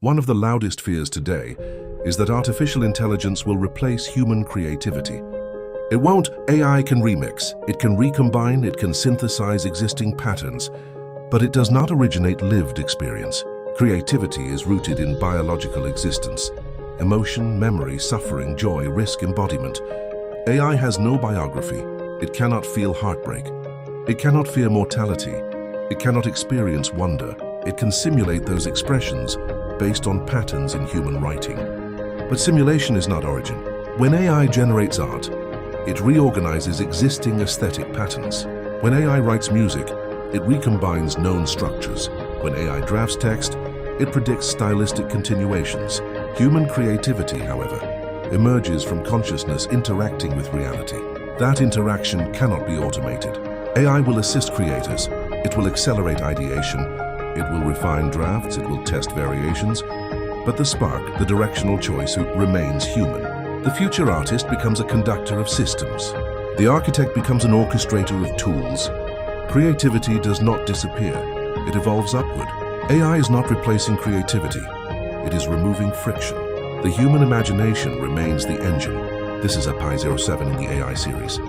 One of the loudest fears today is that artificial intelligence will replace human creativity. It won't. AI can remix, it can recombine, it can synthesize existing patterns, but it does not originate lived experience. Creativity is rooted in biological existence. Emotion, memory, suffering, joy, risk, embodiment. AI has no biography. It cannot feel heartbreak. It cannot fear mortality. It cannot experience wonder. It can simulate those expressions based on patterns in human writing. But simulation is not origin. When AI generates art, it reorganizes existing aesthetic patterns. When AI writes music, it recombines known structures. When AI drafts text, it predicts stylistic continuations. Human creativity, however, emerges from consciousness interacting with reality. That interaction cannot be automated. AI will assist creators. It will accelerate ideation. It will refine drafts. It will test variations. But the spark, the directional choice, remains human. The future artist becomes a conductor of systems. The architect becomes an orchestrator of tools. Creativity does not disappear. It evolves upward. AI is not replacing creativity. It is removing friction. The human imagination remains the engine. This is EPAI-07 in the AI series.